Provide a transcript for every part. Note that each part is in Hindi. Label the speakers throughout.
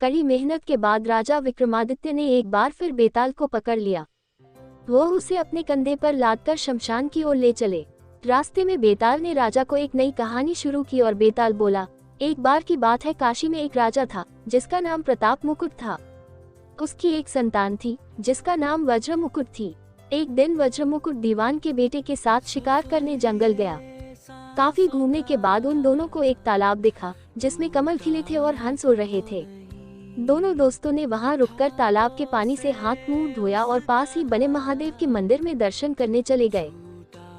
Speaker 1: कड़ी मेहनत के बाद राजा विक्रमादित्य ने एक बार फिर बेताल को पकड़ लिया। वो उसे अपने कंधे पर लादकर शमशान की ओर ले चले। रास्ते में बेताल ने राजा को एक नई कहानी शुरू की और बेताल बोला, एक बार की बात है, काशी में एक राजा था जिसका नाम प्रताप मुकुट था। उसकी एक संतान थी जिसका नाम वज्र मुकुट थी। एक दिन वज्र मुकुट दीवान के बेटे के साथ शिकार करने जंगल गया। काफी घूमने के बाद उन दोनों को एक तालाब दिखा जिसमें कमल खिले थे और हंस उड़ रहे थे। दोनों दोस्तों ने वहां रुककर तालाब के पानी से हाथ मुंह धोया और पास ही बने महादेव के मंदिर में दर्शन करने चले गए।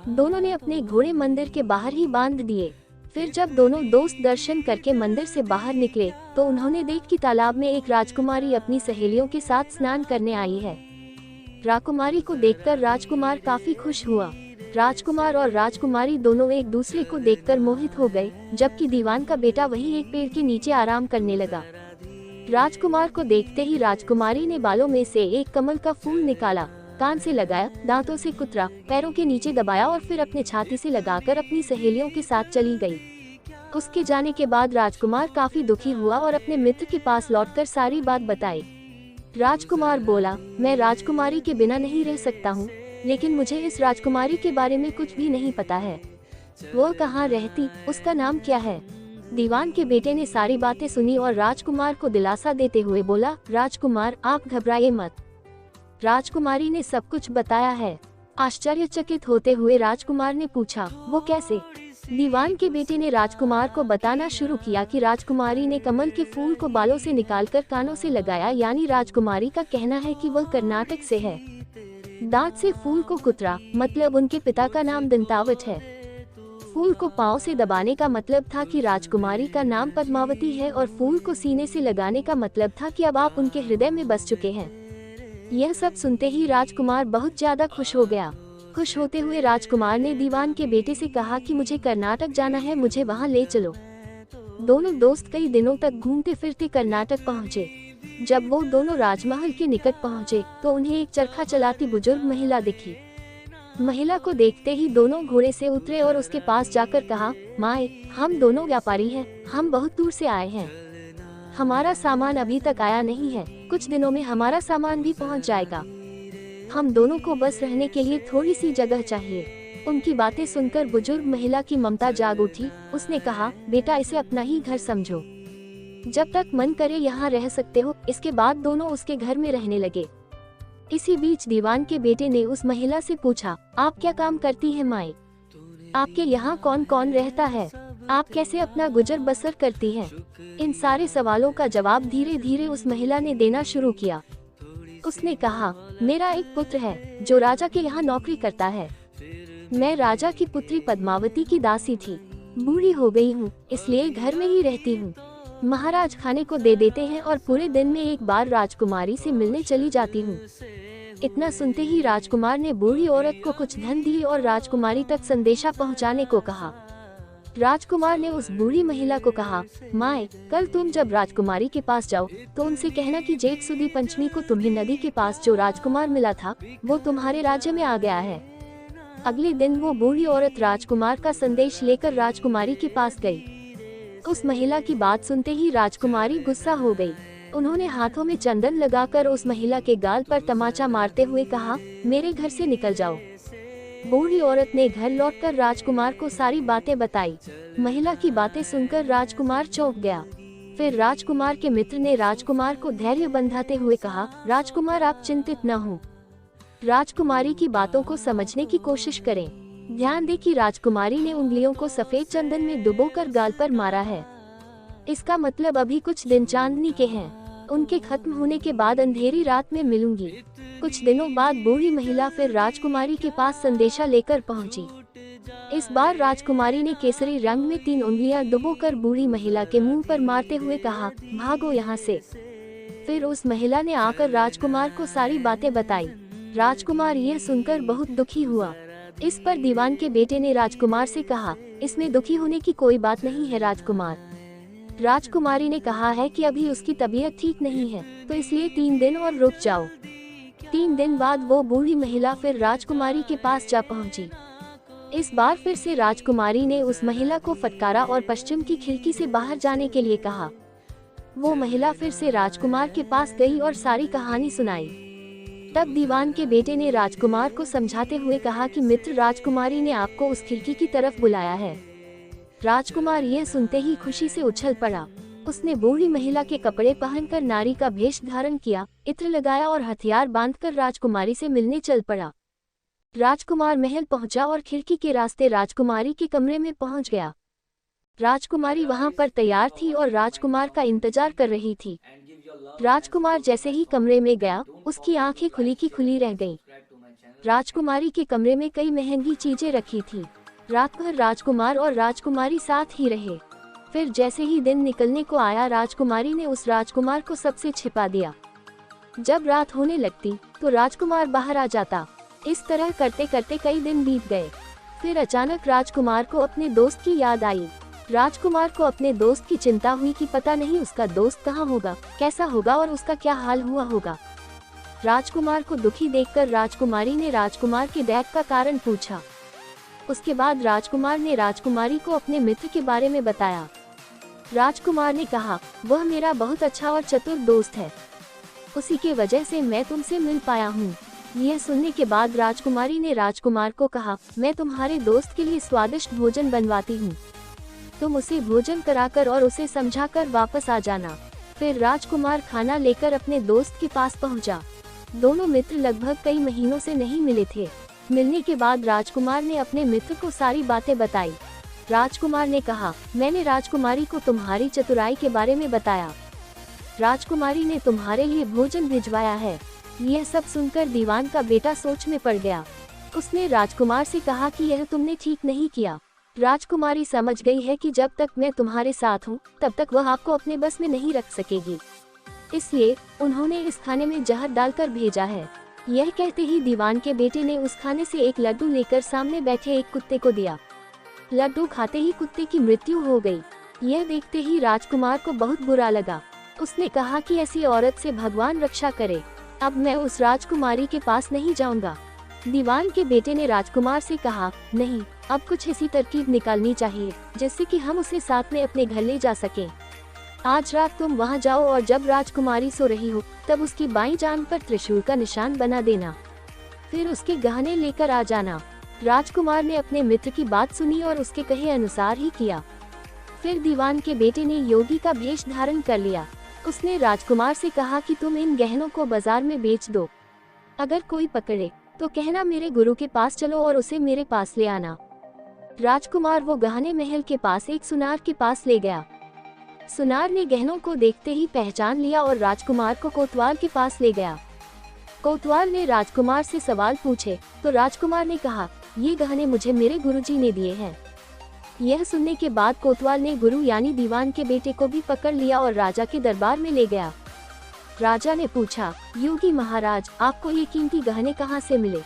Speaker 1: दोनों ने अपने घोड़े मंदिर के बाहर ही बांध दिए। फिर जब दोनों दोस्त दर्शन करके मंदिर से बाहर निकले तो उन्होंने देखा कि तालाब में एक राजकुमारी अपनी सहेलियों के साथ स्नान करने आई है। राजकुमारी को देखकर राजकुमार काफी खुश हुआ। राजकुमार और राजकुमारी दोनों एक दूसरे को देखकर मोहित हो गए, जबकि दीवान का बेटा वहीं एक पेड़ के नीचे आराम करने लगा। राजकुमार को देखते ही राजकुमारी ने बालों में से एक कमल का फूल निकाला, कान से लगाया, दांतों से कुतरा, पैरों के नीचे दबाया और फिर अपने छाती से लगाकर अपनी सहेलियों के साथ चली गई। उसके जाने के बाद राजकुमार काफी दुखी हुआ और अपने मित्र के पास लौटकर सारी बात बताई। राजकुमार बोला, मैं राजकुमारी के बिना नहीं रह सकता हूँ, लेकिन मुझे इस राजकुमारी के बारे में कुछ भी नहीं पता है। वो कहाँ रहती, उसका नाम क्या है? दीवान के बेटे ने सारी बातें सुनी और राजकुमार को दिलासा देते हुए बोला, राजकुमार आप घबराइए मत, राजकुमारी ने सब कुछ बताया है। आश्चर्यचकित होते हुए राजकुमार ने पूछा, वो कैसे? दीवान के बेटे ने राजकुमार को बताना शुरू किया कि राजकुमारी ने कमल के फूल को बालों से निकालकर कानों से लगाया, यानी राजकुमारी का कहना है कि वह कर्नाटक से है। दांत से फूल को कुतरा, मतलब उनके पिता का नाम दंतावट है। फूल को पाँव से दबाने का मतलब था कि राजकुमारी का नाम पद्मावती है और फूल को सीने से लगाने का मतलब था कि अब आप उनके हृदय में बस चुके हैं। यह सब सुनते ही राजकुमार बहुत ज्यादा खुश हो गया। खुश होते हुए राजकुमार ने दीवान के बेटे से कहा कि मुझे कर्नाटक जाना है, मुझे वहां ले चलो। दोनों दोस्त कई दिनों तक घूमते फिरते कर्नाटक पहुंचे। जब वो दोनों राजमहल के निकट पहुंचे तो उन्हें एक चरखा चलाती बुजुर्ग महिला दिखी। महिला को देखते ही दोनों घोड़े से उतरे और उसके पास जाकर कहा, माए, हम दोनों व्यापारी हैं, हम बहुत दूर से आए हैं, हमारा सामान अभी तक आया नहीं है, कुछ दिनों में हमारा सामान भी पहुंच जाएगा। हम दोनों को बस रहने के लिए थोड़ी सी जगह चाहिए। उनकी बातें सुनकर बुजुर्ग महिला की ममता जाग उठी। उसने कहा, बेटा इसे अपना ही घर समझो, जब तक मन करे यहाँ रह सकते हो। इसके बाद दोनों उसके घर में रहने लगे। इसी बीच दीवान के बेटे ने उस महिला से पूछा, आप क्या काम करती हैं माए? आपके यहाँ कौन कौन रहता है? आप कैसे अपना गुजर बसर करती हैं? इन सारे सवालों का जवाब धीरे धीरे उस महिला ने देना शुरू किया। उसने कहा, मेरा एक पुत्र है जो राजा के यहाँ नौकरी करता है। मैं राजा की पुत्री पद्मावती की दासी थी। बूढ़ी हो गई हूँ, इसलिए घर में ही रहती हूँ। महाराज खाने को दे देते हैं और पूरे दिन में एक बार राजकुमारी से मिलने चली जाती हूँ। इतना सुनते ही राजकुमार ने बूढ़ी औरत को कुछ धन दी और राजकुमारी तक संदेशा पहुँचाने को कहा। राजकुमार ने उस बूढ़ी महिला को कहा, माए, कल तुम जब राजकुमारी के पास जाओ तो उनसे कहना कि जेठ सुदी पंचमी को तुम्हें नदी के पास जो राजकुमार मिला था वो तुम्हारे राज्य में आ गया है। अगले दिन वो बूढ़ी औरत राजकुमार का संदेश लेकर राजकुमारी के पास गई। उस महिला की बात सुनते ही राजकुमारी गुस्सा हो गई। उन्होंने हाथों में चंदन लगाकर उस महिला के गाल पर तमाचा मारते हुए कहा, मेरे घर से निकल जाओ। बूढ़ी औरत ने घर लौटकर राजकुमार को सारी बातें बताई। महिला की बातें सुनकर राजकुमार चौंक गया। फिर राजकुमार के मित्र ने राजकुमार को धैर्य बंधाते हुए कहा, राजकुमार आप चिंतित न हो, राजकुमारी की बातों को समझने की कोशिश करें। ध्यान दें कि राजकुमारी ने उंगलियों को सफेद चंदन में डुबोकर गाल पर मारा है। इसका मतलब अभी कुछ दिन चांदनी के हैं। उनके खत्म होने के बाद अंधेरी रात में मिलूंगी। कुछ दिनों बाद बूढ़ी महिला फिर राजकुमारी के पास संदेशा लेकर पहुंची। इस बार राजकुमारी ने केसरी रंग में 3 उंगलियां डुबोकर बूढ़ी महिला के मुंह पर मारते हुए कहा, भागो यहाँ से। फिर उस महिला ने आकर राजकुमार को सारी बातें बताई। राजकुमार यह सुनकर बहुत दुखी हुआ। इस पर दीवान के बेटे ने राजकुमार से कहा, इसमें दुखी होने की कोई बात नहीं है राजकुमार। राजकुमारी ने कहा है कि अभी उसकी तबीयत ठीक नहीं है, तो इसलिए 3 दिन और रुक जाओ। 3 दिन बाद वो बूढ़ी महिला फिर राजकुमारी के पास जा पहुंची। इस बार फिर से राजकुमारी ने उस महिला को फटकारा और पश्चिम की खिड़की से बाहर जाने के लिए कहा। वो महिला फिर से राजकुमार के पास गई और सारी कहानी सुनाई। तब दीवान के बेटे ने राजकुमार को समझाते हुए कहा कि मित्र, राजकुमारी ने आपको उस खिड़की की तरफ बुलाया है। राजकुमार यह सुनते ही खुशी से उछल पड़ा। उसने बूढ़ी महिला के कपड़े पहनकर नारी का भेष धारण किया, इत्र लगाया और हथियार बांधकर राजकुमारी से मिलने चल पड़ा। राजकुमार महल पहुंचा और खिड़की के रास्ते राजकुमारी के कमरे में पहुंच गया। राजकुमारी वहां पर तैयार थी और राजकुमार का इंतजार कर रही थी। राजकुमार जैसे ही कमरे में गया, उसकी आंखें खुली की खुली रह गईं। राजकुमारी के कमरे में कई महंगी चीजें रखी थी। रात भर राजकुमार और राजकुमारी साथ ही रहे। फिर जैसे ही दिन निकलने को आया, राजकुमारी ने उस राजकुमार को सबसे छिपा दिया। जब रात होने लगती तो राजकुमार बाहर आ जाता। इस तरह करते करते कई दिन बीत गए। फिर अचानक राजकुमार को अपने दोस्त की याद आई। राजकुमार को अपने दोस्त की चिंता हुई कि पता नहीं उसका दोस्त कहाँ होगा, कैसा होगा और उसका क्या हाल हुआ होगा। राजकुमार को दुखी देखकर राजकुमारी ने राजकुमार के डैड का कारण पूछा। उसके बाद राजकुमार ने राजकुमारी को अपने मित्र के बारे में बताया। राजकुमार ने कहा, वह मेरा बहुत अच्छा और चतुर दोस्त है, उसी के वजह से मैं तुमसे मिल पाया हूँ। यह सुनने के बाद राजकुमारी ने राजकुमार को कहा, मैं तुम्हारे दोस्त के लिए स्वादिष्ट भोजन बनवाती हूँ, तुम उसे भोजन कराकर और उसे समझाकर वापस आ जाना। फिर राजकुमार खाना लेकर अपने दोस्त के पास पहुंचा। दोनों मित्र लगभग कई महीनों से नहीं मिले थे। मिलने के बाद राजकुमार ने अपने मित्र को सारी बातें बताई। राजकुमार ने कहा, मैंने राजकुमारी को तुम्हारी चतुराई के बारे में बताया। राजकुमारी ने तुम्हारे लिए भोजन भिजवाया है। यह सब सुनकर दीवान का बेटा सोच में पड़ गया। उसने राजकुमार से कहा कि यह तुमने ठीक नहीं किया। राजकुमारी समझ गई है कि जब तक मैं तुम्हारे साथ हूँ तब तक वह आपको अपने बस में नहीं रख सकेगी, इसलिए उन्होंने इस खाने में जहर डालकर भेजा है। यह कहते ही दीवान के बेटे ने उस खाने से एक लड्डू लेकर सामने बैठे एक कुत्ते को दिया। लड्डू खाते ही कुत्ते की मृत्यु हो गई। यह देखते ही राजकुमार को बहुत बुरा लगा। उसने कहा कि ऐसी औरत से भगवान रक्षा करे, अब मैं उस राजकुमारी के पास नहीं जाऊंगा। दीवान के बेटे ने राजकुमार से कहा, नहीं, अब कुछ ऐसी तरकीब निकालनी चाहिए जिससे कि हम उसे साथ में अपने घर ले जा सकें। आज रात तुम वहां जाओ और जब राजकुमारी सो रही हो तब उसकी बाईं जांघ पर त्रिशूल का निशान बना देना, फिर उसके गहने लेकर आ जाना। राजकुमार ने अपने मित्र की बात सुनी और उसके कहे अनुसार ही किया। फिर दीवान के बेटे ने योगी का भेष धारण कर लिया। उसने राजकुमार से कहा कि तुम इन गहनों को बाजार में बेच दो, अगर कोई पकड़े तो कहना मेरे गुरु के पास चलो और उसे मेरे पास ले आना। राजकुमार वो गहने महल के पास एक सुनार के पास ले गया। सुनार ने गहनों को देखते ही पहचान लिया और राजकुमार को कोतवाल के पास ले गया। कोतवाल ने राजकुमार से सवाल पूछे तो राजकुमार ने कहा, ये गहने मुझे मेरे गुरुजी ने दिए हैं। यह सुनने के बाद कोतवाल ने गुरु यानी दीवान के बेटे को भी पकड़ लिया और राजा के दरबार में ले गया। राजा ने पूछा, योगी महाराज, आपको ये कीमती गहने कहाँ से मिले?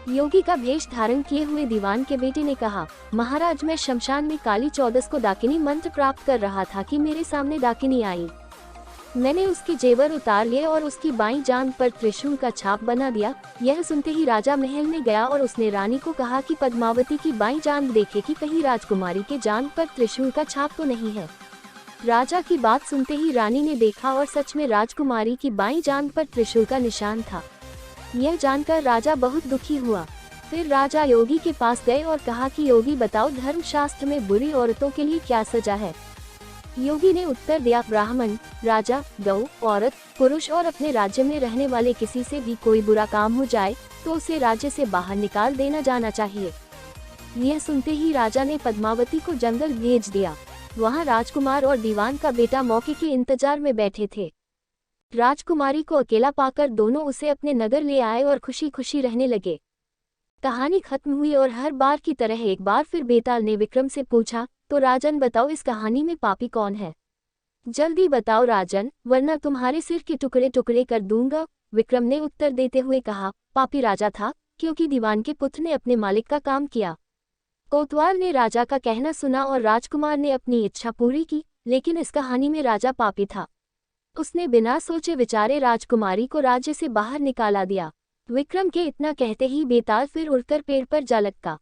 Speaker 1: योगी का भेष धारण किए हुए दीवान के बेटे ने कहा, महाराज, मैं शमशान में काली चौदस को डाकिनी मंत्र प्राप्त कर रहा था कि मेरे सामने डाकिनी आई। मैंने उसके जेवर उतार लिए और उसकी बाईं जांघ पर त्रिशूल का छाप बना दिया। यह सुनते ही राजा महल में गया और उसने रानी को कहा कि पद्मावती की बाईं जांघ देखे कि कहीं राजकुमारी के जांघ पर त्रिशूल का छाप तो नहीं है। राजा की बात सुनते ही रानी ने देखा और सच में राजकुमारी की बाईं जांघ पर त्रिशूल का निशान था। यह जानकर राजा बहुत दुखी हुआ। फिर राजा योगी के पास गए और कहा कि योगी बताओ, धर्मशास्त्र में बुरी औरतों के लिए क्या सजा है? योगी ने उत्तर दिया, ब्राह्मण, राजा, गौ, औरत, पुरुष और अपने राज्य में रहने वाले किसी से भी कोई बुरा काम हो जाए तो उसे राज्य से बाहर निकाल देना जाना चाहिए। यह सुनते ही राजा ने पद्मावती को जंगल भेज दिया। वहां राजकुमार और दीवान का बेटा मौके के इंतजार में बैठे थे। राजकुमारी को अकेला पाकर दोनों उसे अपने नगर ले आए और खुशी खुशी रहने लगे। कहानी खत्म हुई और हर बार की तरह एक बार फिर बेताल ने विक्रम से पूछा, तो राजन बताओ, इस कहानी में पापी कौन है? जल्दी बताओ राजन, वरना तुम्हारे सिर के टुकड़े टुकड़े कर दूंगा। विक्रम ने उत्तर देते हुए कहा, पापी राजा था, क्योंकि दीवान के पुत्र ने अपने मालिक का काम किया। कोतवाल ने राजा का कहना सुना और राजकुमार ने अपनी इच्छा पूरी की, लेकिन इस कहानी में राजा पापी था। उसने बिना सोचे विचारे राजकुमारी को राज्य से बाहर निकाला दिया। विक्रम के इतना कहते ही बेताल फिर उड़कर पेड़ पर जा लटका।